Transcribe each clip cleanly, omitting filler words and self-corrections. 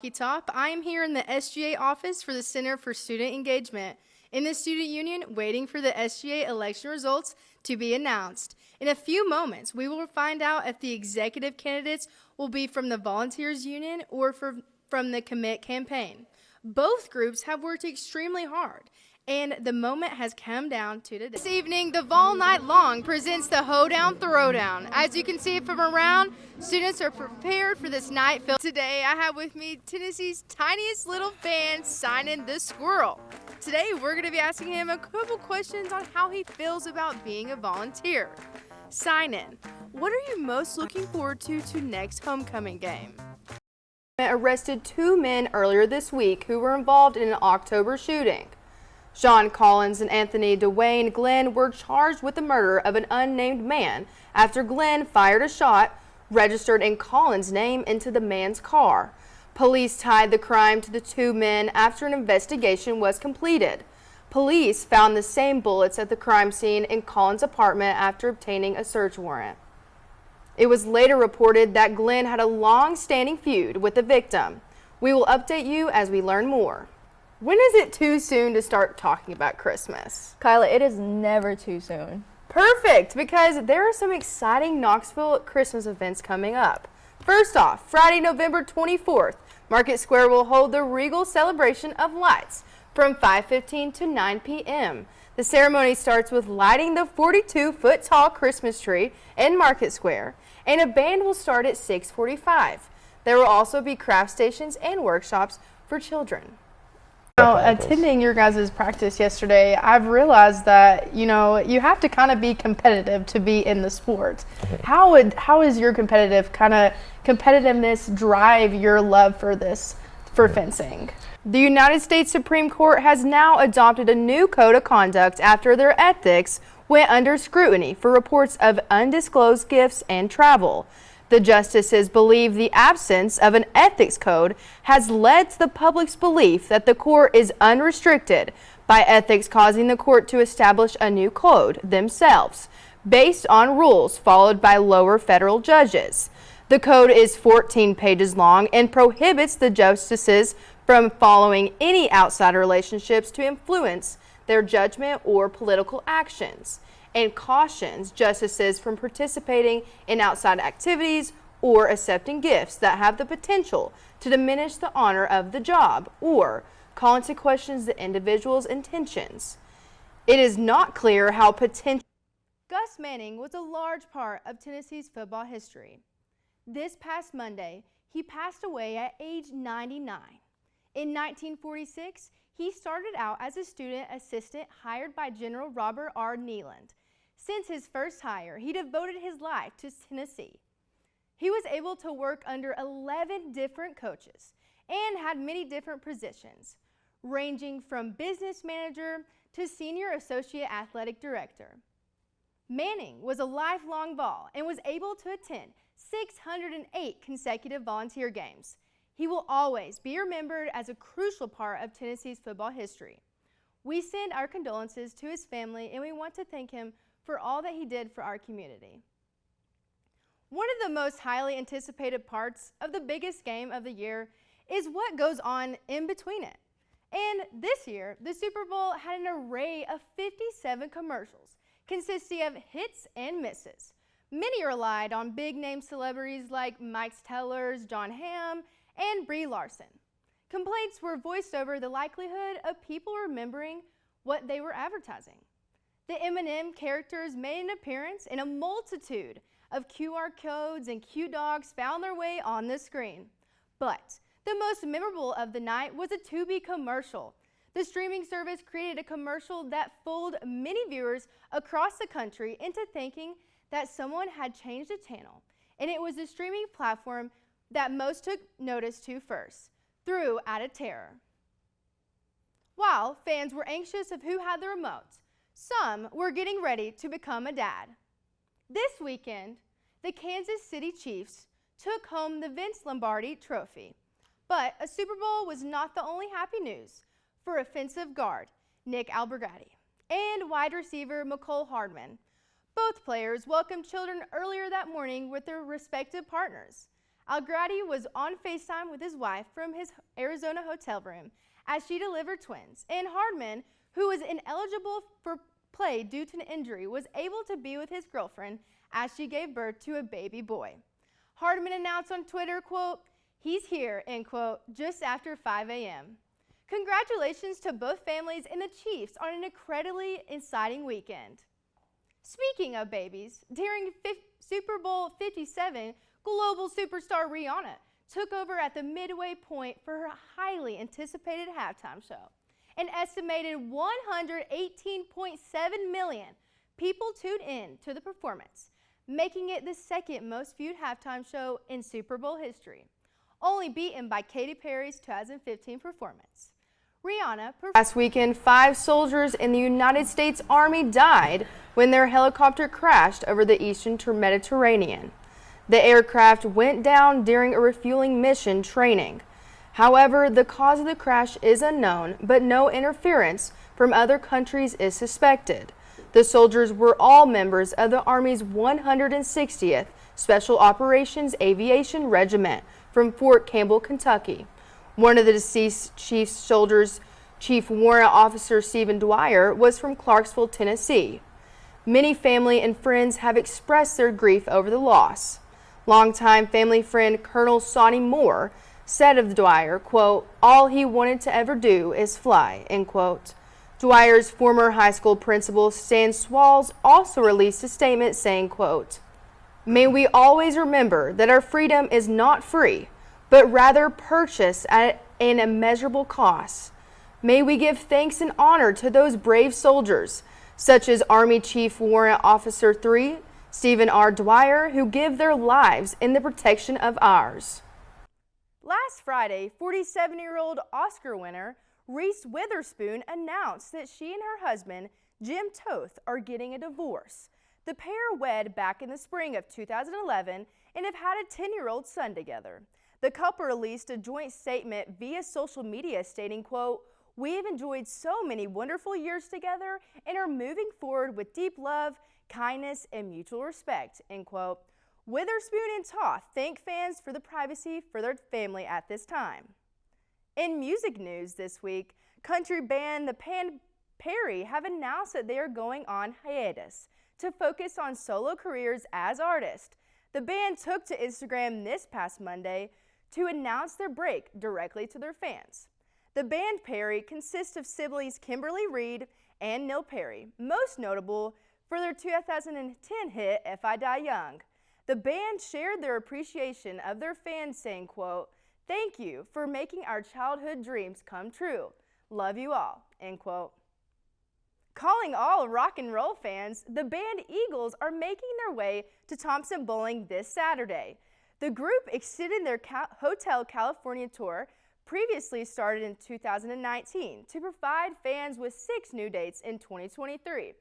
Top. I am here in the SGA office for the Center for Student Engagement in the Student Union, waiting for the SGA election results to be announced. In a few moments, we will find out if the executive candidates will be from the Volunteers Union or from the Commit campaign. Both groups have worked extremely hard, and the moment has come down to today. This evening, the Vol Night Long presents the Hoedown Throwdown. As you can see from around, students are prepared for this night filled. Today, I have with me Tennessee's tiniest little fan, Signin the Squirrel. Today, we're going to be asking him a couple questions on how he feels about being a volunteer. Signin, what are you most looking forward to next homecoming game? Arrested two men earlier this week who were involved in an October shooting. Sean Collins and Anthony Dwayne Glenn were charged with the murder of an unnamed man after Glenn fired a shot registered in Collins' name into the man's car. Police tied the crime to the two men after an investigation was completed. Police found the same bullets at the crime scene in Collins' apartment after obtaining a search warrant. It was later reported that Glenn had a long-standing feud with the victim. We will update you as we learn more. When is it too soon to start talking about Christmas? Kyla, it is never too soon. Perfect, because there are some exciting Knoxville Christmas events coming up. First off, Friday, November 24th, Market Square will hold the Regal Celebration of Lights from 5:15 to 9 p.m. The ceremony starts with lighting the 42-foot-tall Christmas tree in Market Square, and a band will start at 6:45. There will also be craft stations and workshops for children. Now, attending your guys' practice yesterday, I've realized that, you have to kind of be competitive to be in the sport. How is your competitiveness drive your love for fencing? The United States Supreme Court has now adopted a new code of conduct after their ethics went under scrutiny for reports of undisclosed gifts and travel. The justices believe the absence of an ethics code has led to the public's belief that the court is unrestricted by ethics, causing the court to establish a new code themselves based on rules followed by lower federal judges. The code is 14 pages long and prohibits the justices from following any outside relationships to influence their judgment or political actions, and cautions justices from participating in outside activities or accepting gifts that have the potential to diminish the honor of the job or call into question the individual's intentions. It is not clear how potential. Gus Manning was a large part of Tennessee's football history. This past Monday, he passed away at age 99. In 1946, he started out as a student assistant hired by General Robert R. Nealand. Since his first hire, he devoted his life to Tennessee. He was able to work under 11 different coaches and had many different positions, ranging from business manager to senior associate athletic director. Manning was a lifelong Vol and was able to attend 608 consecutive volunteer games. He will always be remembered as a crucial part of Tennessee's football history. We send our condolences to his family, and we want to thank him for all that he did for our community. One of the most highly anticipated parts of the biggest game of the year is what goes on in between it. And this year, the Super Bowl had an array of 57 commercials consisting of hits and misses. Many relied on big-name celebrities like Mike Tellers, John Hamm, and Brie Larson. Complaints were voiced over the likelihood of people remembering what they were advertising. The M&M characters made an appearance, and a multitude of QR codes and cute dogs found their way on the screen. But the most memorable of the night was a Tubi commercial. The streaming service created a commercial that fooled many viewers across the country into thinking that someone had changed the channel, and it was the streaming platform that most took notice to first, through Out of Terror. While fans were anxious of who had the remote, some were getting ready to become a dad. This weekend, the Kansas City Chiefs took home the Vince Lombardi Trophy. But a Super Bowl was not the only happy news for offensive guard Nick Albergati and wide receiver Mecole Hardman. Both players welcomed children earlier that morning with their respective partners. Algrady was on FaceTime with his wife from his Arizona hotel room as she delivered twins, and Hardman, who was ineligible for play due to an injury, was able to be with his girlfriend as she gave birth to a baby boy. Hardman announced on Twitter, quote, "He's here," end quote, just after 5 a.m. Congratulations to both families and the Chiefs on an incredibly exciting weekend. Speaking of babies, during Super Bowl 57, global superstar Rihanna took over at the midway point for her highly anticipated halftime show. An estimated 118.7 million people tuned in to the performance, making it the second most viewed halftime show in Super Bowl history, only beaten by Katy Perry's 2015 performance. Rihanna Last weekend, 5 soldiers in the United States Army died when their helicopter crashed over the eastern Mediterranean. The aircraft went down during a refueling mission training. However, the cause of the crash is unknown, but no interference from other countries is suspected. The soldiers were all members of the Army's 160th Special Operations Aviation Regiment from Fort Campbell, Kentucky. One of the deceased chief soldiers, Chief Warrant Officer Stephen Dwyer, was from Clarksville, Tennessee. Many family and friends have expressed their grief over the loss. Longtime family friend Colonel Sonny Moore said of Dwyer, quote, "All he wanted to ever do is fly," end quote. Dwyer's former high school principal, Stan Swalls, also released a statement saying, quote, "May we always remember that our freedom is not free, but rather purchased at an immeasurable cost. May we give thanks and honor to those brave soldiers, such as Army Chief Warrant Officer 3, Stephen R. Dwyer, who give their lives in the protection of ours." Last Friday, 47-year-old Oscar winner Reese Witherspoon announced that she and her husband, Jim Toth, are getting a divorce. The pair wed back in the spring of 2011 and have had a 10-year-old son together. The couple released a joint statement via social media stating, quote, "We have enjoyed so many wonderful years together and are moving forward with deep love, kindness, and mutual respect," end quote. Witherspoon and Toth thank fans for the privacy for their family at this time. In music news this week, country band The Pan Perry have announced that they are going on hiatus to focus on solo careers as artists. The band took to Instagram this past Monday to announce their break directly to their fans. The band Perry consists of siblings Kimberly Reed and Neil Perry, most notable for their 2010 hit If I Die Young. The band shared their appreciation of their fans saying, quote, "Thank you for making our childhood dreams come true. Love you all," end quote. Calling all rock and roll fans, the band Eagles are making their way to Thompson Bowling this Saturday. The group extended their Hotel California tour, previously started in 2019, to provide fans with 6 new dates in 2023.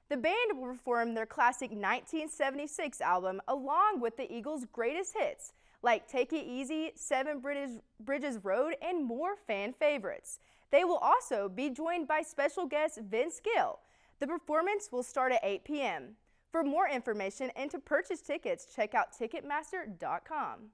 The band will perform their classic 1976 album along with the Eagles' greatest hits like Take It Easy, 7 Bridges Road, and more fan favorites. They will also be joined by special guest Vince Gill. The performance will start at 8 p.m. For more information and to purchase tickets, check out Ticketmaster.com.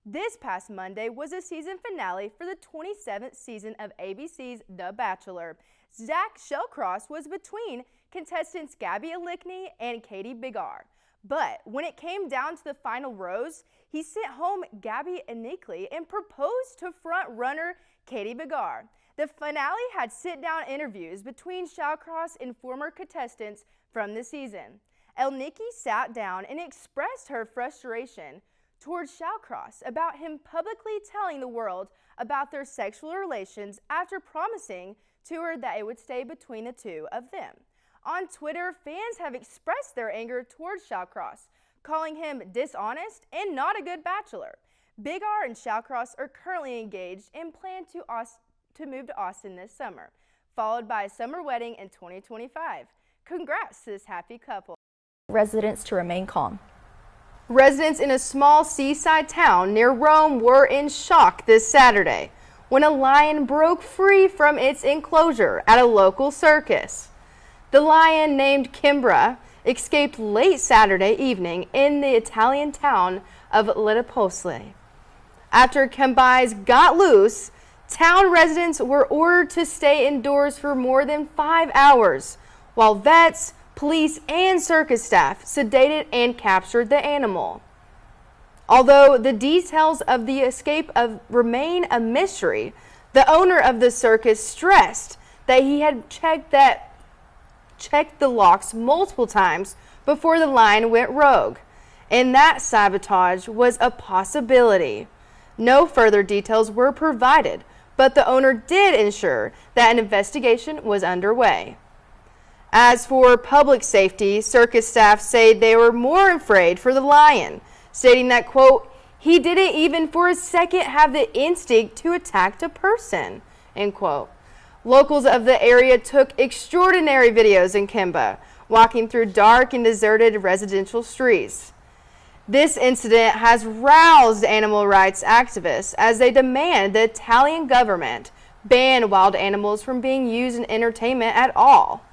This past Monday was the season finale for the 27th season of ABC's The Bachelor. Zach Shellcross was between contestants Gabby Alikny and Katie Bigar. But when it came down to the final rose, he sent home Gabby Alikny and proposed to front-runner Katie Bigar. The finale had sit-down interviews between Shellcross and former contestants from the season. Alikny sat down and expressed her frustration towards Shellcross about him publicly telling the world about their sexual relations after promising to her that it would stay between the two of them. On Twitter, fans have expressed their anger towards Shellcross, calling him dishonest and not a good bachelor. Bigar and Shellcross are currently engaged and plan to move to Austin this summer, followed by a summer wedding in 2025. Congrats to this happy couple. Residents to remain calm. Residents in a small seaside town near Rome were in shock this Saturday when a lion broke free from its enclosure at a local circus. The lion, named Kimbra, escaped late Saturday evening in the Italian town of Letopole. After combis got loose, town residents were ordered to stay indoors for more than 5 hours, while vets, police, and circus staff sedated and captured the animal. Although the details of the escape remain a mystery, the owner of the circus stressed that he had checked the locks multiple times before the line went rogue, and that sabotage was a possibility. No further details were provided, but the owner did ensure that an investigation was underway. As for public safety, circus staff say they were more afraid for the lion, stating that, quote, he didn't even for a second have the instinct to attack a person, end quote. Locals of the area took extraordinary videos in Kimba, walking through dark and deserted residential streets. This incident has roused animal rights activists as they demand the Italian government ban wild animals from being used in entertainment at all.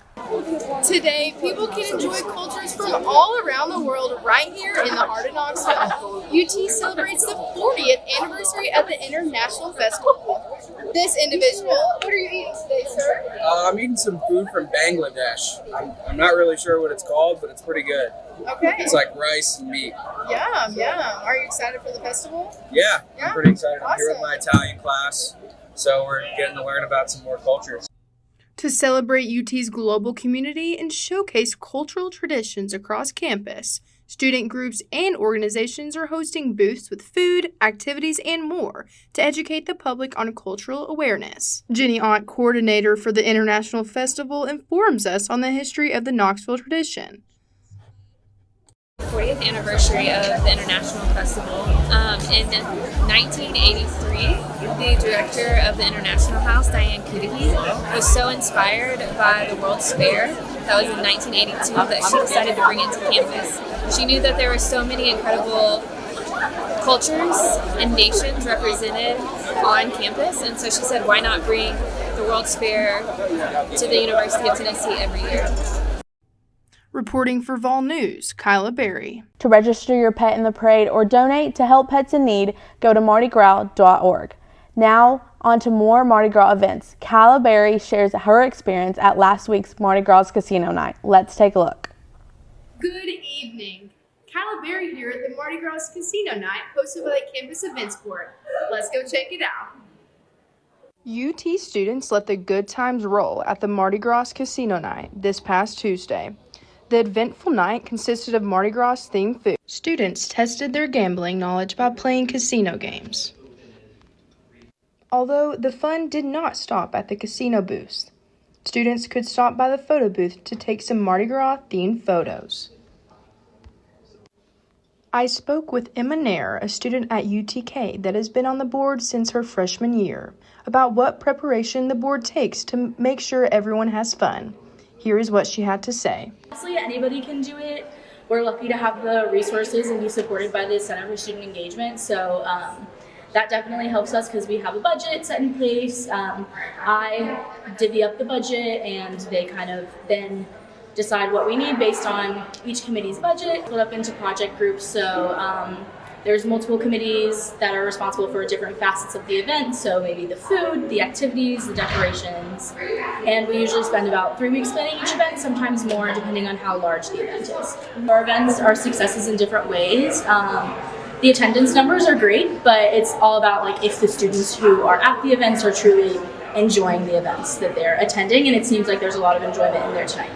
Today, people can enjoy cultures from all around the world right here in the heart of Knoxville. UT celebrates the 40th anniversary of the International Festival. This individual, what are you eating today, sir? I'm eating some food from Bangladesh. I'm not really sure what it's called, but it's pretty good. Okay. It's like rice and meat. Yum, yum. Are you excited for the festival? Yeah, Yeah? I'm pretty excited. I'm here with Awesome. my Italian class, so we're getting to learn about some more cultures. To celebrate UT's global community and showcase cultural traditions across campus, student groups and organizations are hosting booths with food, activities, and more to educate the public on cultural awareness. Jenny Ott, coordinator for the International Festival, informs us on the history of the Knoxville tradition. 40th anniversary of the International Festival. In 1983, the director of the International House, Diane Cudahy, was so inspired by the World's Fair, that was in 1982, that she decided to bring it to campus. She knew that there were so many incredible cultures and nations represented on campus, and so she said, why not bring the World's Fair to the University of Tennessee every year? Reporting for Vol News, Kyla Berry. To register your pet in the parade or donate to help pets in need, go to mardigras.org. Now, on to more Mardi Gras events. Kyla Berry shares her experience at last week's Mardi Gras Casino Night. Let's take a look. Good evening. Kyla Berry here at the Mardi Gras Casino Night hosted by the Campus Events Board. Let's go check it out. UT students let the good times roll at the Mardi Gras Casino Night this past Tuesday. The eventful night consisted of Mardi Gras themed food. Students tested their gambling knowledge by playing casino games. Although the fun did not stop at the casino booths, students could stop by the photo booth to take some Mardi Gras themed photos. I spoke with Emma Nair, a student at UTK that has been on the board since her freshman year, about what preparation the board takes to make sure everyone has fun. Here is what she had to say. Honestly, anybody can do it. We're lucky to have the resources and be supported by the Center for Student Engagement. So that definitely helps us because we have a budget set in place. I divvy up the budget and they kind of then decide what we need based on each committee's budget, split up into project groups. So there's multiple committees that are responsible for different facets of the event. So maybe the food, the activities, the decorations. And we usually spend about 3 weeks planning each event, sometimes more depending on how large the event is. Our events are successes in different ways. The attendance numbers are great, but it's all about like if the students who are at the events are truly enjoying the events that they're attending, and it seems like there's a lot of enjoyment in there tonight.